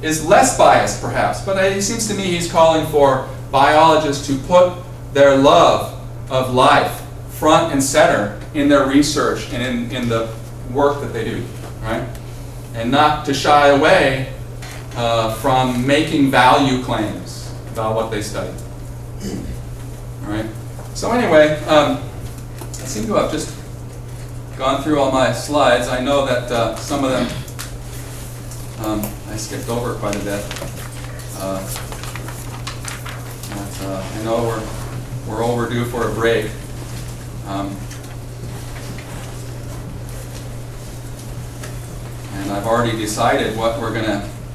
is less biased, perhaps, but it seems to me he's calling for biologists to put their love of life front and center in their research and in the work that they do, right? And not to shy away from making value claims about what they study. All right. So anyway, I seem to have just gone through all my slides. I know that some of them I skipped over quite a bit. But, I know we're overdue for a break. And I've already decided what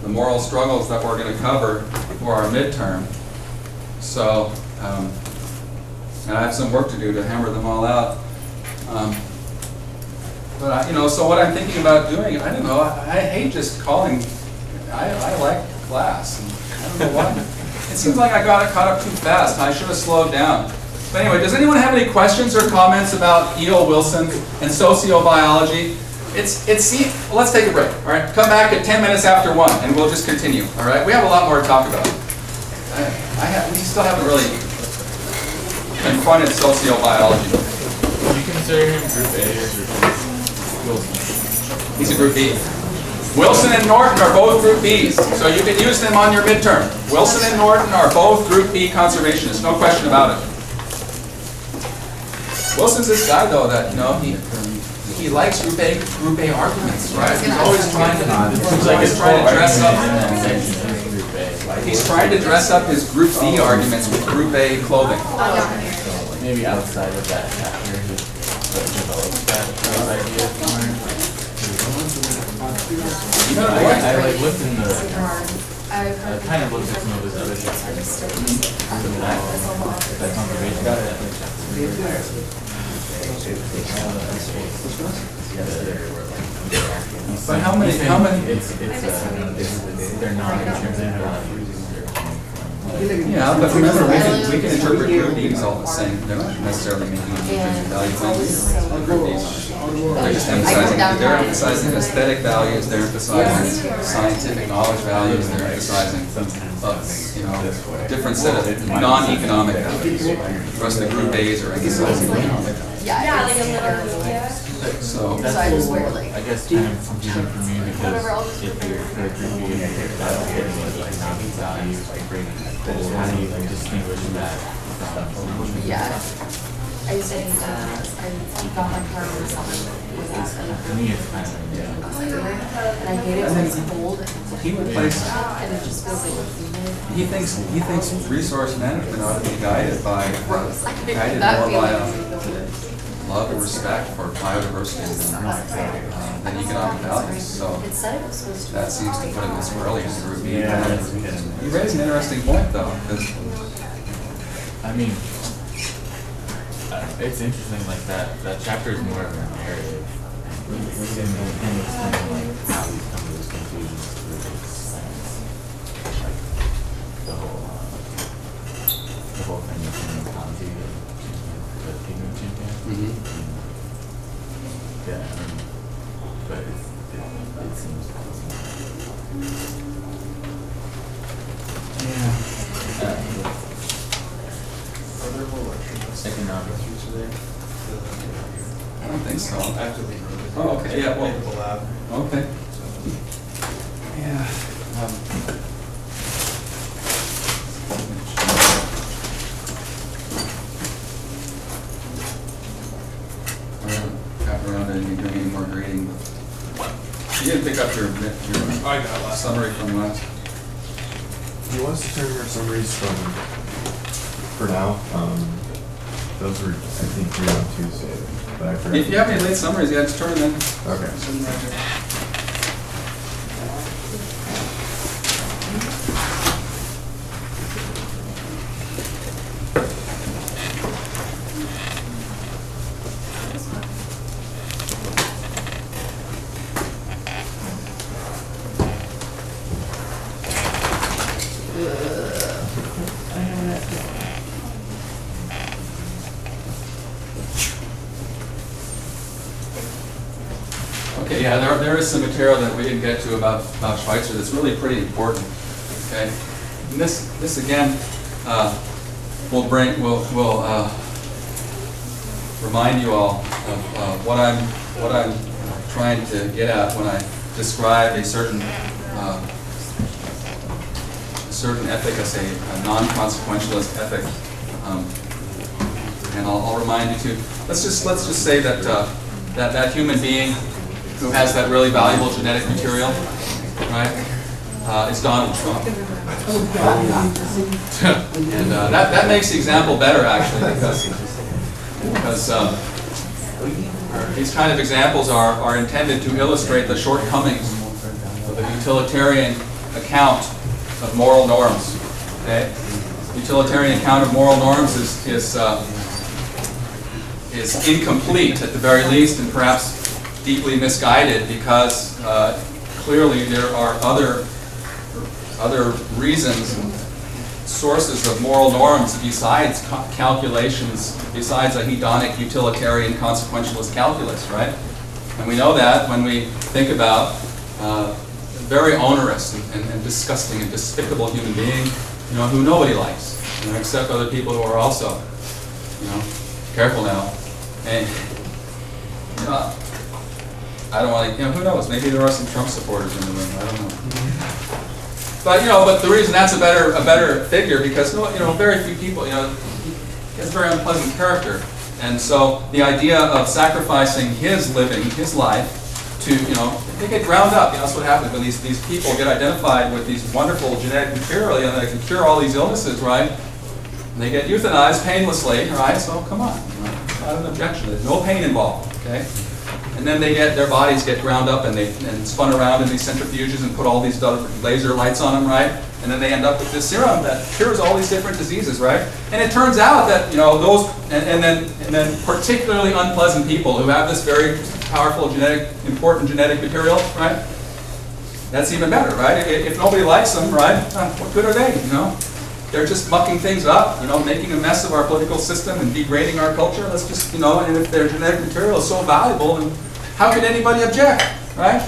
the moral struggles that we're gonna cover for our midterm. So, and I have some work to do to hammer them all out. But so what I'm thinking about doing, I don't know, I hate just calling, I like class. And I don't know why. It seems like I got caught up too fast. I should have slowed down. But anyway, does anyone have any questions or comments about E.O. Wilson and sociobiology? Well, let's take a break, all right? Come back at 10 minutes after 1, and we'll just continue, all right? We have a lot more to talk about. We still haven't really confronted sociobiology. Would you consider him Group A or Group B? Wilson. He's a Group B. Wilson and Norton are both Group Bs, so you can use them on your midterm. Wilson and Norton are both Group B conservationists, no question about it. Wilson's this guy, though, that he likes Group A arguments, right? He's always trying to dress up. He's trying to dress up his Group B arguments with Group A clothing. Maybe outside of that chapter, he develops that idea more. I looked in I kind of looked at some of his other chapters. That conservation got it. But how many? They're not intrinsic values. Yeah, but remember, we can interpret Group Bs all the same. They're not necessarily making intrinsic value claims. They're emphasizing aesthetic values. They're emphasizing scientific knowledge values. They're emphasizing different set of non-economic values. Whereas the Group As are emphasizing economic values. Yeah, like a little. So I just wear like. I guess kind of confusing for me because if you're for a Group B and you're like non-values, how do you distinguish that from? Yeah. I used to I got my car when someone was asking For me, it's kind of and I hate it when it's cold. he would place. And it just feels like He thinks resource management ought to be guided by gross. I can guided that more by feeling. love and respect for biodiversity than economic values. So It said it was supposed to. that seems to put him squarely in the Group B. Yeah, You raise an interesting point, though, because I mean, it's interesting. Like that chapter is more of a narrative, and explain like how he's come to his conclusions through his science, like the whole thing with him and Ponzi, the pigment chimpanzee. Yeah, I mean, but it seems possible. Yeah. Economics today? I don't think so. Actively. Oh, okay, yeah, well, okay. Yeah. I haven't gotten around to doing any more grading. You didn't pick up your I got last. summary from last. He wants to turn our summaries for now. Those were, I think, due on Tuesday, but I forgot. If you have any late summaries, yeah, just turn them in. Okay. Send them right there. yeah, there is some material that we didn't get to about Schweitzer that's really pretty important. Okay, and this again will remind you all of what I'm trying to get at when I describe a certain ethic as a non-consequentialist ethic. And I'll remind you too. Let's just say that that human being who has that really valuable genetic material, right, is Donald Trump. And that makes the example better actually, because these kind of examples are intended to illustrate the shortcomings of the utilitarian account of moral norms. Okay, utilitarian account of moral norms is incomplete at the very least, and perhaps deeply misguided, because clearly there are other reasons and sources of moral norms besides calculations, besides a hedonic utilitarian consequentialist calculus, right? And we know that when we think about a very onerous and disgusting and despicable human being, who nobody likes, except other people who are also, careful now. And I don't want to, who knows? Maybe there are some Trump supporters in the room. I don't know. But but the reason that's a better figure, because very few people, he has a very unpleasant character, and so the idea of sacrificing his living, his life, to they get ground up. That's what happens when these people get identified with these wonderful genetic material, they can cure all these illnesses, right? And they get euthanized painlessly, right? So come on, not an objection. There's no pain involved, okay? And then their bodies get ground up and spun around in these centrifuges and put all these laser lights on them, right? And then they end up with this serum that cures all these different diseases, right? And it turns out that those and then particularly unpleasant people who have this very powerful important genetic material, right? That's even better, right? If nobody likes them, right? What good are they? They're just mucking things up, making a mess of our political system and degrading our culture. Let's just, and if their genetic material is so valuable, then how can anybody object, right?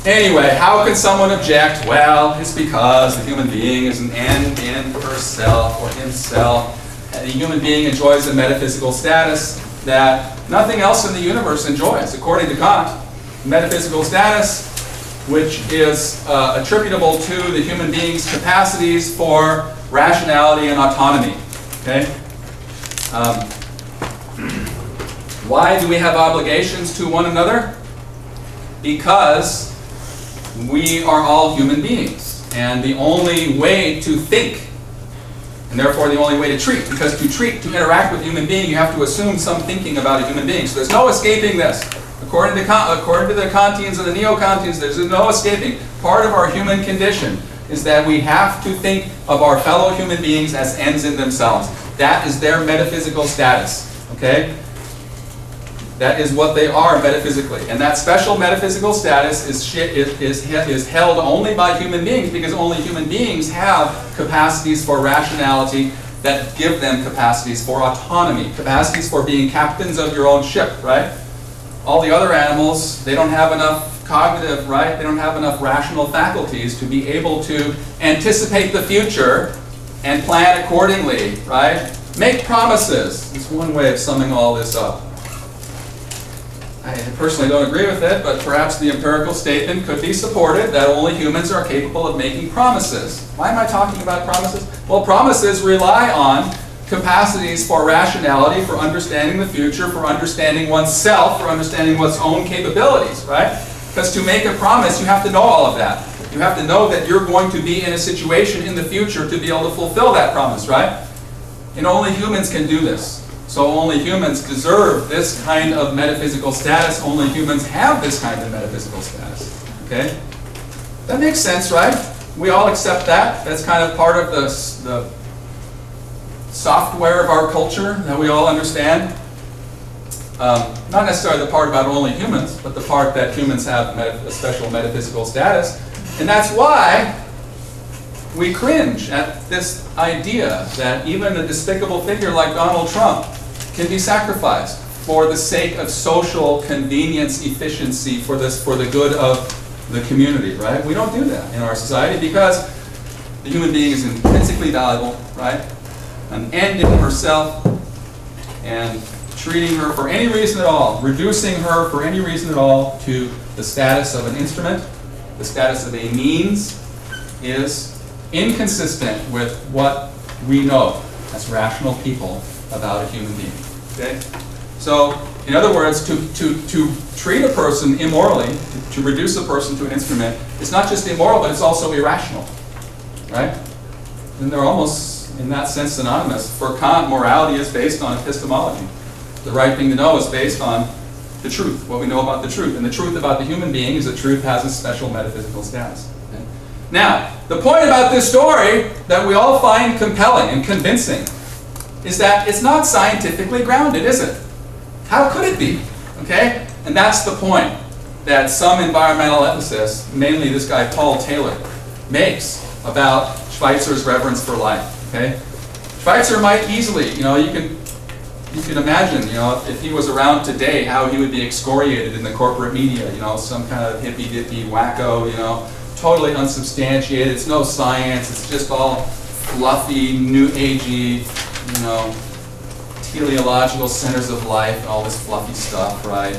Anyway, how can someone object? Well, it's because the human being is an end in herself or himself. And the human being enjoys a metaphysical status that nothing else in the universe enjoys, according to Kant. Metaphysical status, which is attributable to the human being's capacities for rationality and autonomy. Okay? Why do we have obligations to one another? Because we are all human beings, and the only way to think, and therefore the only way to treat, because to interact with a human being, you have to assume some thinking about a human being. So there's no escaping this. According to the Kantians and the Neo-Kantians, there's no escaping. Part of our human condition is that we have to think of our fellow human beings as ends in themselves. That is their metaphysical status, okay? That is what they are metaphysically. And that special metaphysical status is held only by human beings, because only human beings have capacities for rationality that give them capacities for autonomy, capacities for being captains of your own ship, right? All the other animals, they don't have enough cognitive, right? They don't have enough rational faculties to be able to anticipate the future and plan accordingly, right? Make promises. It's one way of summing all this up. I personally don't agree with it, but perhaps the empirical statement could be supported that only humans are capable of making promises. Why am I talking about promises? Well, promises rely on capacities for rationality, for understanding the future, for understanding oneself, for understanding one's own capabilities, right? Because to make a promise, you have to know all of that. You have to know that you're going to be in a situation in the future to be able to fulfill that promise, right? And only humans can do this. So only humans deserve this kind of metaphysical status. Only humans have this kind of metaphysical status, okay? That makes sense, right? We all accept that. That's kind of part of the software of our culture that we all understand. Not necessarily the part about only humans, but the part that humans have a special metaphysical status. And that's why we cringe at this idea that even a despicable figure like Donald Trump can be sacrificed. for the sake of social convenience, efficiency, for the good of the community, right? We don't do that in our society because the human being is intrinsically valuable, right? An end in herself, and treating her for any reason at all, reducing her for any reason at all to the status of an instrument, the status of a means, is inconsistent with what we know as rational people about a human being. Okay? So, in other words, to treat a person immorally, to reduce a person to an instrument, it's not just immoral, but it's also irrational. Right? And they're almost, in that sense, synonymous. For Kant, morality is based on epistemology. The right thing to know is based on the truth, what we know about the truth. And the truth about the human being is that truth has a special metaphysical status. Okay? Now, the point about this story that we all find compelling and convincing is that it's not scientifically grounded, is it? How could it be? Okay? And that's the point that some environmental ethicists, mainly this guy Paul Taylor, makes about Schweitzer's reverence for life. Okay? Schweitzer might easily, you can imagine, if he was around today, how he would be excoriated in the corporate media, some kind of hippy-dippy wacko, totally unsubstantiated. It's no science. It's just all fluffy, new agey, teleological centers of life and all this fluffy stuff, right?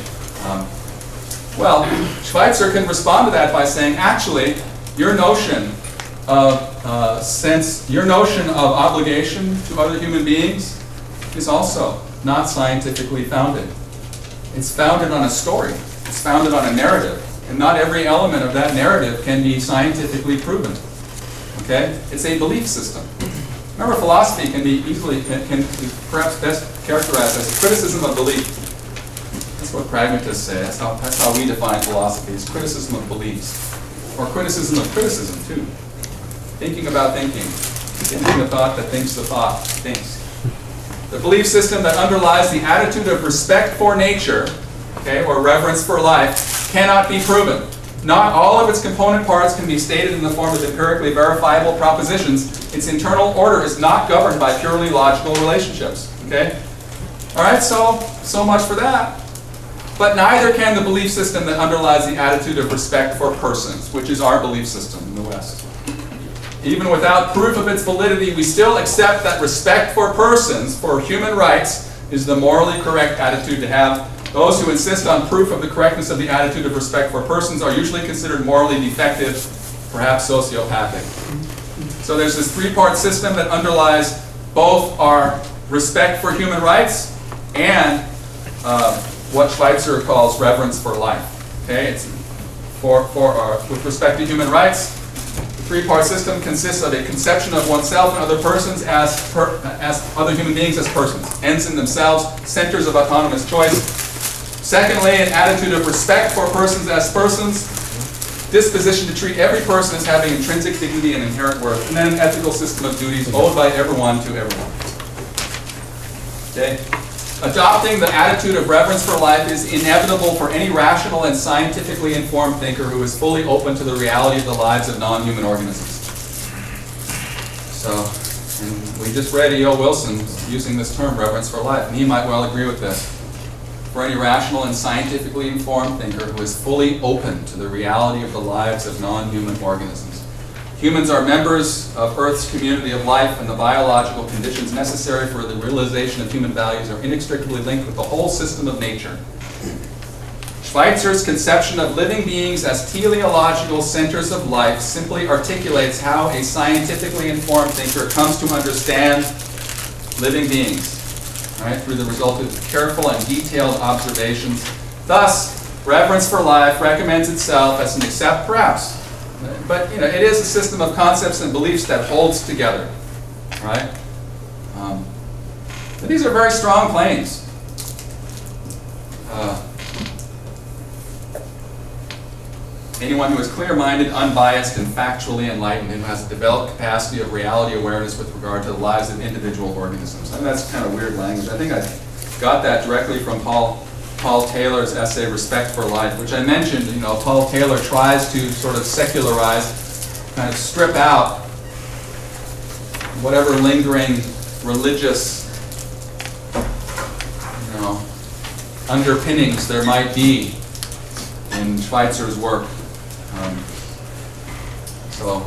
Well, Schweitzer can respond to that by saying, actually, your notion of obligation to other human beings is also not scientifically founded. It's founded on a story. It's founded on a narrative. And not every element of that narrative can be scientifically proven. Okay? It's a belief system. Remember, philosophy can be perhaps best characterized as a criticism of belief. That's what pragmatists say. That's how we define philosophy. It's criticism of beliefs. Or criticism of criticism, too. Thinking about thinking. Thinking a thought that thinks the thought thinks. The belief system that underlies the attitude of respect for nature, okay, or reverence for life, cannot be proven. Not all of its component parts can be stated in the form of empirically verifiable propositions. Its internal order is not governed by purely logical relationships. Okay? All right, so much for that. But neither can the belief system that underlies the attitude of respect for persons, which is our belief system in the West. Even without proof of its validity, we still accept that respect for persons, for human rights, is the morally correct attitude to have. Those who insist on proof of the correctness of the attitude of respect for persons are usually considered morally defective, perhaps sociopathic. So there's this three-part system that underlies both our respect for human rights and what Schweitzer calls reverence for life. Okay, it's with respect to human rights. The three-part system consists of a conception of oneself and other persons as other human beings as persons, ends in themselves, centers of autonomous choice. Secondly, an attitude of respect for persons as persons, disposition to treat every person as having intrinsic dignity and inherent worth, and then an ethical system of duties owed by everyone to everyone. Okay? Adopting the attitude of reverence for life is inevitable for any rational and scientifically informed thinker who is fully open to the reality of the lives of non-human organisms. So, and we just read E.O. Wilson using this term, reverence for life, and he might well agree with this. For any rational and scientifically informed thinker who is fully open to the reality of the lives of non-human organisms. Humans are members of Earth's community of life, and the biological conditions necessary for the realization of human values are inextricably linked with the whole system of nature. Schweitzer's conception of living beings as teleological centers of life simply articulates how a scientifically informed thinker comes to understand living beings, right, through the result of careful and detailed observations. Thus, reverence for life recommends itself as an accept, perhaps, but it is a system of concepts and beliefs that holds together, right? But these are very strong claims. Anyone who is clear-minded, unbiased, and factually enlightened, and who has a developed capacity of reality awareness with regard to the lives of individual organisms. I mean, that's kind of weird language. I think I got that directly from Paul Taylor's essay, Respect for Life, which I mentioned. Paul Taylor tries to sort of secularize, kind of strip out whatever lingering religious, underpinnings there might be in Schweitzer's work. So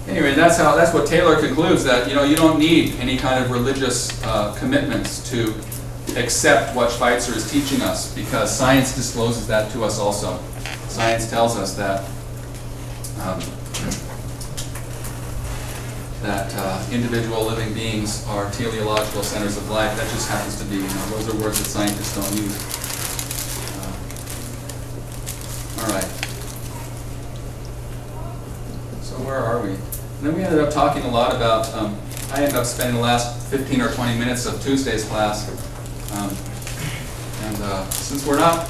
anyway, that's what Taylor concludes, that you don't need any kind of religious commitments to accept what Schweitzer is teaching us, because science discloses that to us also. Science tells us that individual living beings are teleological centers of life. That just happens to be, those are words that scientists don't use. All right. So where are we? And then we ended up talking a lot about, I ended up spending the last 15 or 20 minutes of Tuesday's class. Since we're not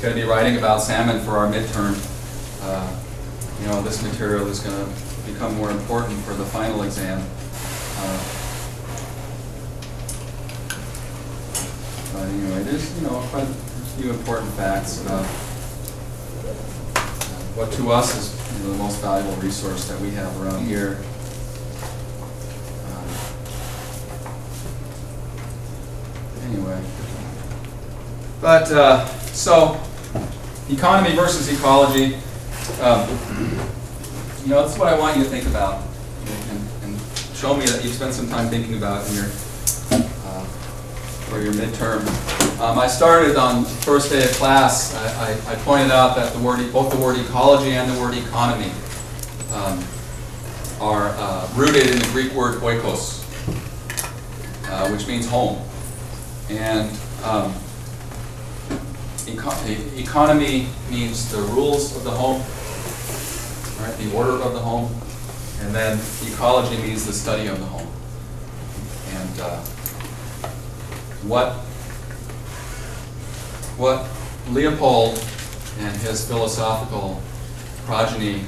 going to be writing about salmon for our midterm, this material is going to become more important for the final exam. But anyway, there's quite a few important facts about what to us is the most valuable resource that we have around here. Anyway, but so economy versus ecology. That's what I want you to think about, and show me that you spent some time thinking about in your for your midterm. I started on the first day of class. I pointed out that both the word ecology and the word economy are rooted in the Greek word oikos, which means home. And economy means the rules of the home, right? The order of the home, and then ecology means the study of the home. And what Leopold and his philosophical progeny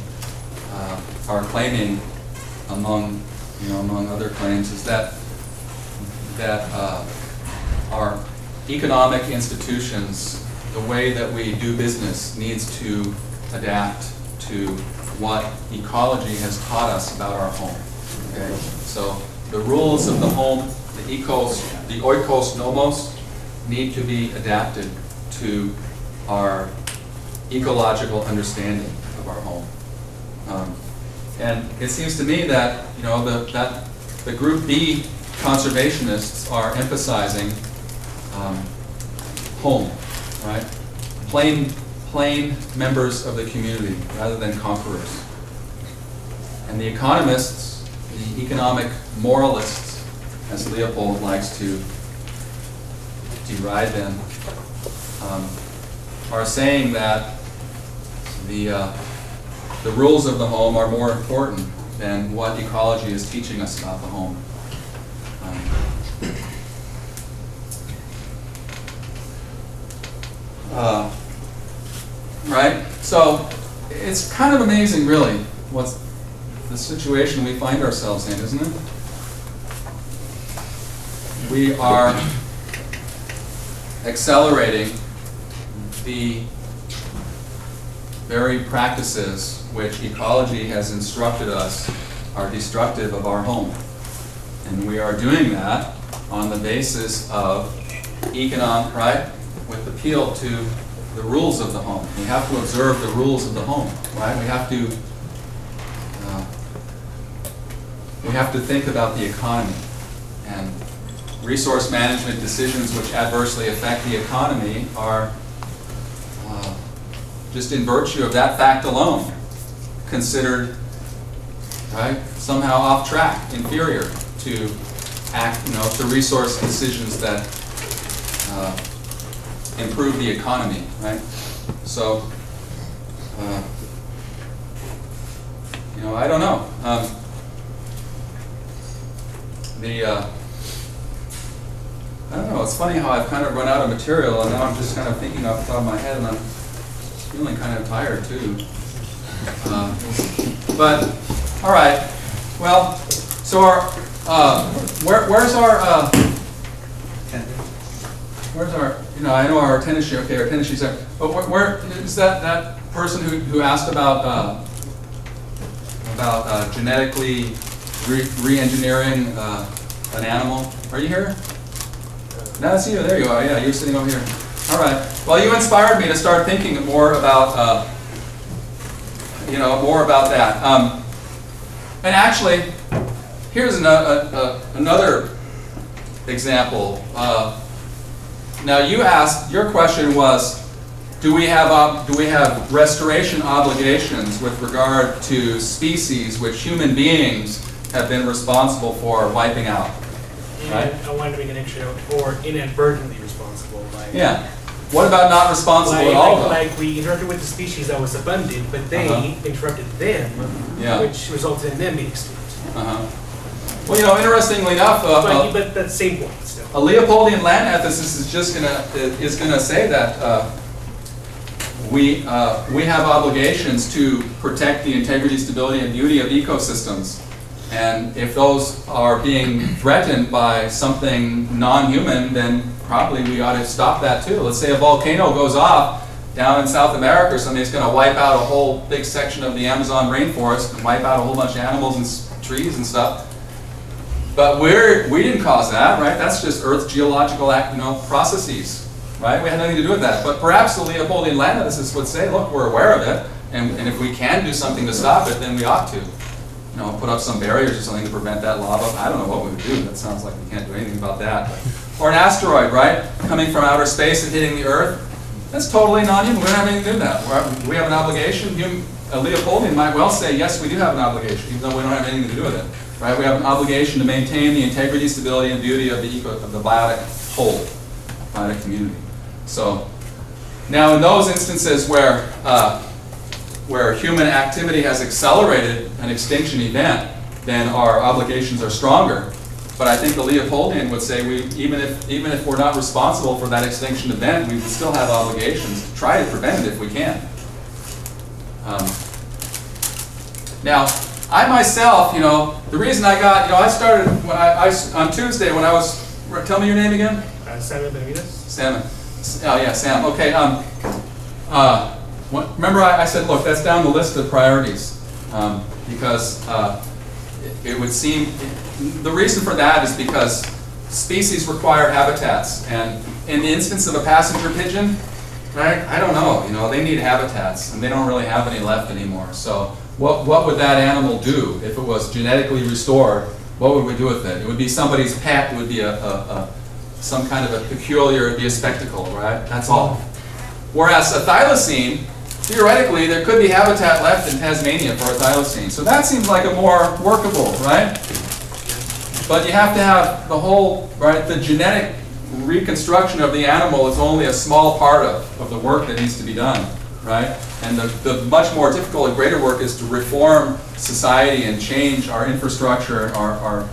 are claiming, among other claims, is that our economic institutions, the way that we do business, needs to adapt to what ecology has taught us about our home. Okay, so the rules of the home, the oikos nomos, need to be adapted to our ecological understanding of our home. And it seems to me that that the Group B conservationists are emphasizing home, right? Plain members of the community rather than conquerors. And the economists, the economic moralists, as Leopold likes to deride them, are saying that the rules of the home are more important than what ecology is teaching us about the home. Right? So it's kind of amazing, really, what's the situation we find ourselves in, isn't it? We are accelerating the very practices which ecology has instructed us are destructive of our home. And we are doing that on the basis of right? With appeal to the rules of the home. We have to observe the rules of the home, right? We have to think about the economy, and resource management decisions which adversely affect the economy are just in virtue of that fact alone considered, right, somehow off track, inferior to to resource decisions that improve the economy, right? So, I don't know. I don't know. It's funny how I've kind of run out of material, and now I'm just kind of thinking off the top of my head, and I'm feeling kind of tired too. But all right. Well, so our where's our I know our tennis shoe. Okay, our tennis shoes are. But where is that person who asked about genetically re-engineering an animal. Are you here? No, that's you. There you are. Yeah, you're sitting over here. All right. Well, you inspired me to start thinking more about, more about that. And actually, here's another example. Now, you asked. Your question was, do we have restoration obligations with regard to species which human beings have been responsible for wiping out? Right? I wanted to make an extra note, or inadvertently responsible. Like, Yeah. What about not responsible at all, though? Like we interacted with the species that was abundant, but they interrupted them, Yeah. which resulted in them being extinct. Well, interestingly enough, But that's the same point still. a Leopoldian land ethicist is just gonna say that we have obligations to protect the integrity, stability, and beauty of ecosystems, and if those are being threatened by something non-human, then probably we ought to stop that too. Let's say a volcano goes off down in South America or something, it's going to wipe out a whole big section of the Amazon rainforest and wipe out a whole bunch of animals and trees and stuff. But we didn't cause that, right? That's just Earth's geological processes, right? We had nothing to do with that. But perhaps the Leopoldian land ethicists would say, look, we're aware of it, and if we can do something to stop it, then we ought to. Put up some barriers or something to prevent that lava. I don't know what we would do. That sounds like we can't do anything about that. Or an asteroid, right? Coming from outer space and hitting the Earth. That's totally non-human. We don't have anything to do with that. We have an obligation. A Leopoldian might well say, yes, we do have an obligation, even though we don't have anything to do with it. Right? We have an obligation to maintain the integrity, stability, and beauty of the biotic whole, biotic community. So, now in those instances where human activity has accelerated an extinction event, then our obligations are stronger. But I think the Leopoldian would say even if we're not responsible for that extinction event, we would still have obligations to try to prevent it if we can. Now, I myself, the reason I got, I started on Tuesday when I was. Tell me your name again. Salmon Benavides? Salmon. Oh yeah, Sam. Okay. Remember I said, look, that's down the list of priorities because it would seem, the reason for that is because species require habitats, and in the instance of a passenger pigeon, right, I don't know, they need habitats, and they don't really have any left anymore. So what would that animal do if it was genetically restored? What would we do with it? It would be somebody's pet. It would be some kind of a peculiar, it'd be a spectacle, right? That's all. Whereas a thylacine, theoretically, there could be habitat left in Tasmania for a thylacine. So that seems like a more workable, right? But you have to have the whole, right, the genetic reconstruction of the animal is only a small part of the work that needs to be done, right? And the much more difficult and greater work is to reform society and change our infrastructure, our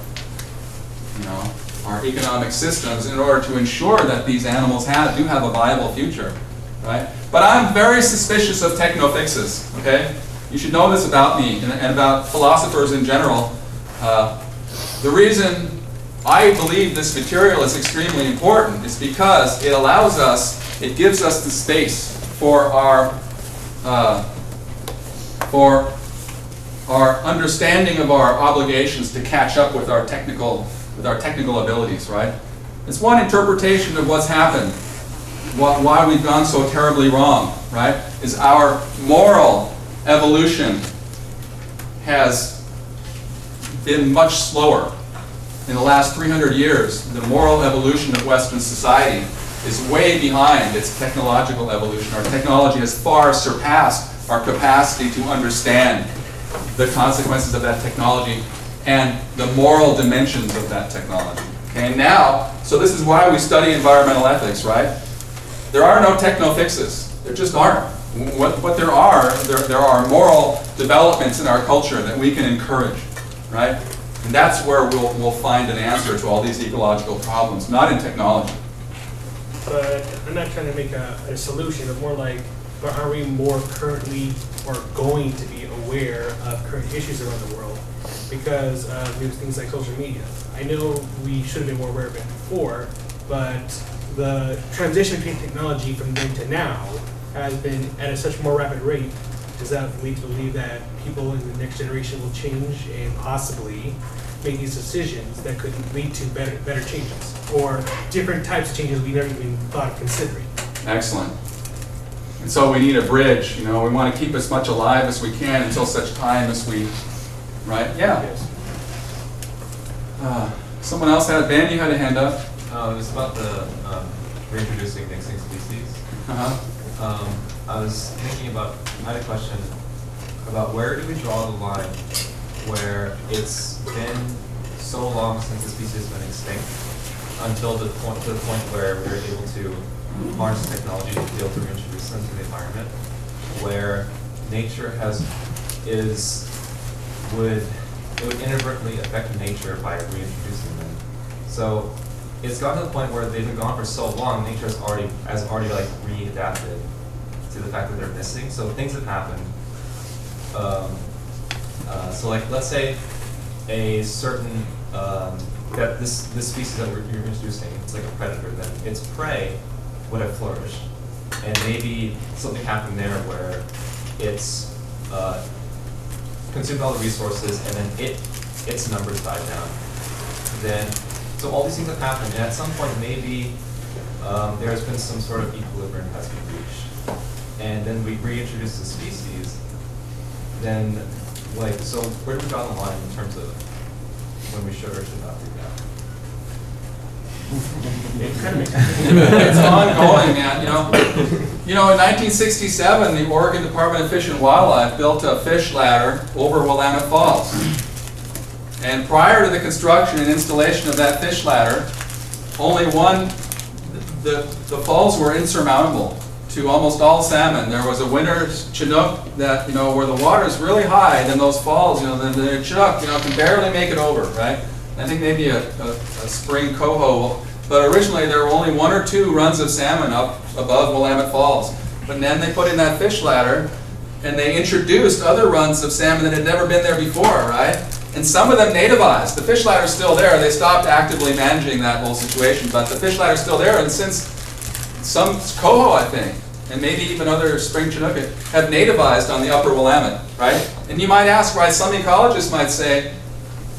economic systems in order to ensure that these animals do have a viable future, right? But I'm very suspicious of techno fixes, okay? You should know this about me and about philosophers in general. The reason I believe this material is extremely important is because it gives us the space for our understanding of our obligations to catch up with our technical abilities, right? It's one interpretation of what's happened, why we've gone so terribly wrong, right? Is our moral evolution has been much slower. In the last 300 years, the moral evolution of Western society is way behind its technological evolution. Our technology has far surpassed our capacity to understand the consequences of that technology and the moral dimensions of that technology. Okay, now, so this is why we study environmental ethics, right? There are no techno fixes. There just aren't. What there are moral developments in our culture that we can encourage, right? And that's where we'll find an answer to all these ecological problems, not in technology. But I'm not trying to make a solution, but more like, are we more currently or going to be aware of current issues around the world because there's things like social media? I know we should have been more aware of it before, but the transition between technology from then to now has been at a such more rapid rate. Does that lead to believe that people in the next generation will change and possibly make these decisions that could lead to better changes, or different types of changes we never even thought of considering. Excellent. And so we need a bridge, we want to keep as much alive as we can until such time as we, right? Yeah. Yes. Someone else had, Ben, you had a hand up. It was about the reintroducing extinct species. Uh-huh. I was thinking about, I had a question about where do we draw the line where it's been so long since the species has been extinct until the point where we're able to harness technology to be able to reintroduce them to the environment, where nature would inadvertently affect nature by reintroducing them. So it's gotten to the point where they've been gone for so long, nature has already like readapted to the fact that they're missing. So things have happened. So like let's say a certain that this species that you're introducing, it's like a predator, then its prey would have flourished, and maybe something happened there where it's consumed all the resources, and then its numbers died down. Then, so all these things have happened, and at some point maybe there has been some sort of equilibrium has been reached, and then we reintroduce the species. Then, like, so where do we draw the line in terms of when we should or should not do that? It kind of makes sense. It's ongoing, man. In 1967, the Oregon Department of Fish and Wildlife built a fish ladder over Willamette Falls. And prior to the construction and installation of that fish ladder, the falls were insurmountable to almost all salmon. There was a winter Chinook that, where the water is really high, then those falls, the Chinook, can barely make it over, right? I think maybe a spring coho, but originally there were only 1 or 2 runs of salmon up above Willamette Falls. But then they put in that fish ladder, and they introduced other runs of salmon that had never been there before, right? And some of them nativized. The fish ladder's still there. They stopped actively managing that whole situation, but the fish ladder's still there, and since some coho, I think, and maybe even other spring Chinook have nativized on the upper Willamette, right? And you might ask why some ecologists might say,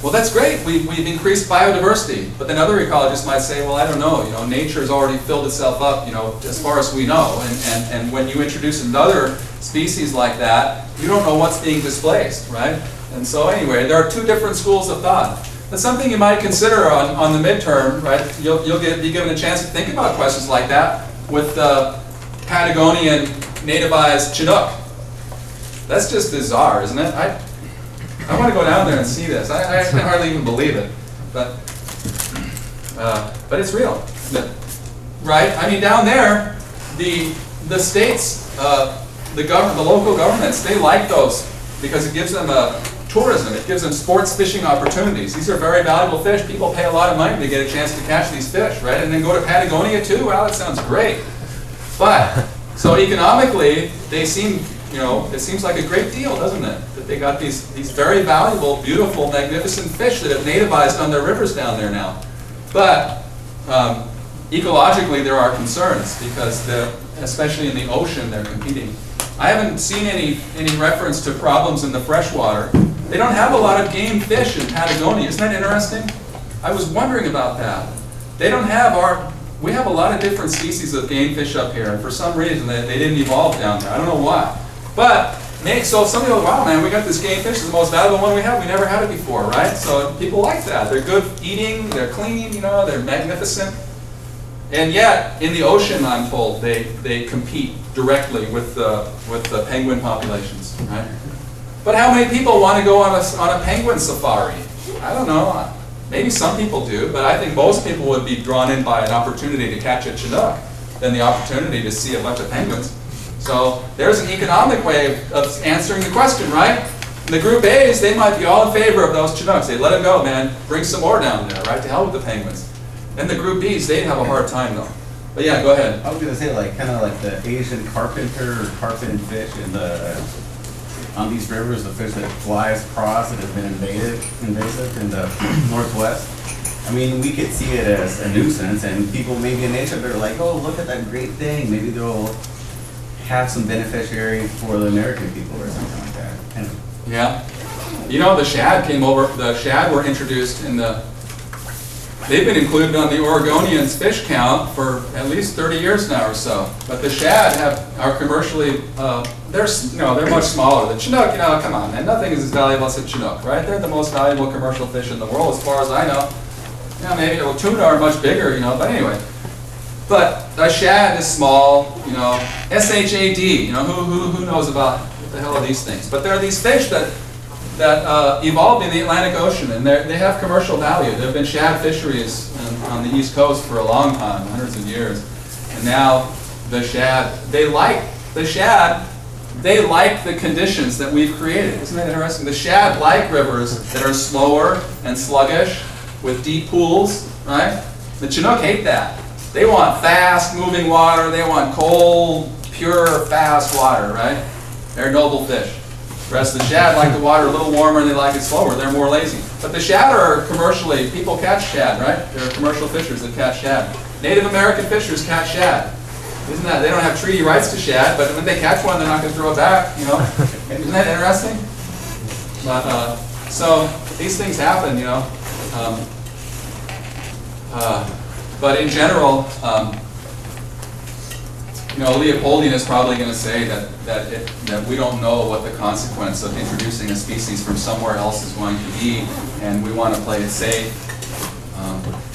well, that's great, we've increased biodiversity. But then other ecologists might say, well, I don't know, nature has already filled itself up, as far as we know. And when you introduce another species like that, you don't know what's being displaced, right? And so anyway, there are 2 different schools of thought. That's something you might consider on the midterm, right? You'll be given a chance to think about questions like that with the Patagonian nativized Chinook. That's just bizarre, isn't it? I want to go down there and see this. I can hardly even believe it, but it's real, right? I mean, down there, the states, the local governments, they like those because it gives them tourism. It gives them sports fishing opportunities. These are very valuable fish. People pay a lot of money to get a chance to catch these fish, right? And then go to Patagonia too. Well, that sounds great. But so economically, they seem. It seems like a great deal, doesn't it? That they got these very valuable, beautiful, magnificent fish that have nativized on their rivers down there now. But ecologically, there are concerns because, especially in the ocean, they're competing. I haven't seen any reference to problems in the freshwater. They don't have a lot of game fish in Patagonia. Isn't that interesting? I was wondering about that. They don't have we have a lot of different species of game fish up here, and for some reason they didn't evolve down there. I don't know why. But, so somebody goes, wow, man, we got this game fish, it's the most valuable one we have. We never had it before, right? So people like that. They're good eating, they're clean, they're magnificent. And yet, in the ocean, I'm told, they compete directly with the penguin populations, right? But how many people want to go on a penguin safari? I don't know. Maybe some people do, but I think most people would be drawn in by an opportunity to catch a Chinook than the opportunity to see a bunch of penguins. So there's an economic way of answering the question, right? And the group A's, they might be all in favor of those Chinooks. They let them go, man. Bring some more down there, right? To hell with the penguins. And the group B's, they'd have a hard time though. But yeah, go ahead. I was gonna say kind of like the Asian carpenter or carpet fish on these rivers, the fish that flies across that have been invasive in the northwest. I mean, we could see it as a nuisance, and people maybe in nature, they're like, oh, look at that great thing. Maybe they'll have some beneficiary for the American people or something like that. Yeah. You know, the shad came over, the shad were introduced in the, they've been included on the Oregonians fish count for at least 30 years now or so. But the shad are commercially, they're much smaller. The Chinook, come on, man, nothing is as valuable as a Chinook, right? They're the most valuable commercial fish in the world as far as I know. Maybe, well, tuna are much bigger, but anyway. But a shad is small, S-H-A-D, who knows about what the hell are these things? But there are these fish that evolved in the Atlantic Ocean, and they have commercial value. There have been shad fisheries on the East Coast for a long time, hundreds of years. And now the shad, they like the conditions that we've created. Isn't that interesting? The shad like rivers that are slower and sluggish with deep pools, right? The Chinook hate that. They want fast moving water, they want cold, pure, fast water, right? They're noble fish. Whereas the shad like the water a little warmer and they like it slower, they're more lazy. But the shad are commercially, people catch shad, right? There are commercial fishers that catch shad. Native American fishers catch shad. Isn't that, they don't have treaty rights to shad, but when they catch one, they're not going to throw it back, Isn't that interesting? But, so these things happen, but in general, Leopoldian is probably going to say that we don't know what the consequence of introducing a species from somewhere else is going to be, and we want to play it safe.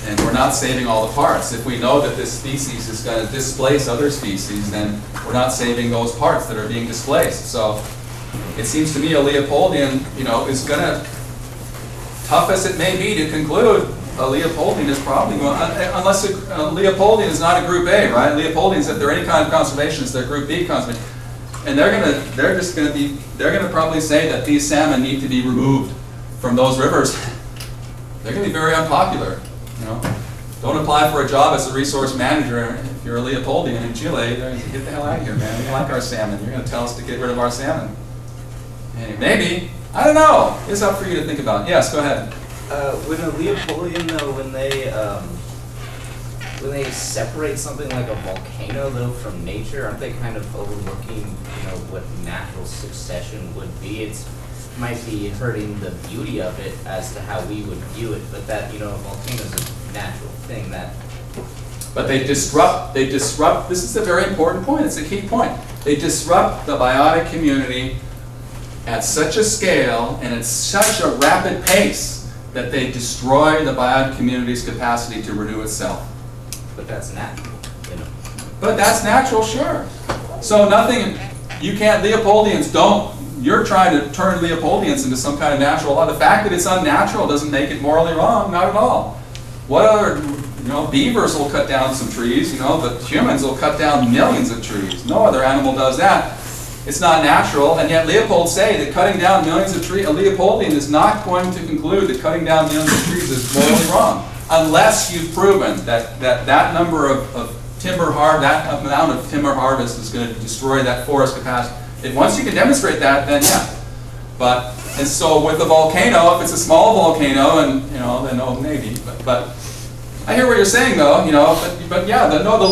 And we're not saving all the parts. If we know that this species is going to displace other species, then we're not saving those parts that are being displaced. So it seems to me a Leopoldian, is going to, tough as it may be to conclude, a Leopoldian is probably going, unless a Leopoldian is not a group A, right? Leopoldians, if they're any kind of conservationists, they're group B conservation. And they're going to probably say that these salmon need to be removed from those rivers. They're going to be very unpopular, Don't apply for a job as a resource manager if you're a Leopoldian in Chile. They're going to get the hell out of here, man. We don't like our salmon. You're going to tell us to get rid of our salmon. Hey, maybe. I don't know. It's up for you to think about. Yes, go ahead. When a Leopoldian, though, when they separate something like a volcano, though, from nature, aren't they kind of overlooking, what natural succession would be? It might be hurting the beauty of it as to how we would view it, but that, a volcano is a natural thing that. But they disrupt, this is a very important point, it's a key point. They disrupt the biotic community at such a scale and at such a rapid pace that they destroy the biotic community's capacity to renew itself. But that's natural, But that's natural, sure. So nothing, Leopoldians don't, you're trying to turn Leopoldians into some kind of natural law. The fact that it's unnatural doesn't make it morally wrong, not at all. What other, beavers will cut down some trees, but humans will cut down millions of trees. No other animal does that. It's not natural, and yet Leopold say that cutting down millions of trees, a Leopoldian is not going to conclude that cutting down millions of trees is morally wrong, unless you've proven that number of timber that amount of timber harvest is going to destroy that forest capacity. And once you can demonstrate that, then yeah. And so with the volcano, if it's a small volcano, and then maybe. But I hear what you're saying though, but yeah, the Leopold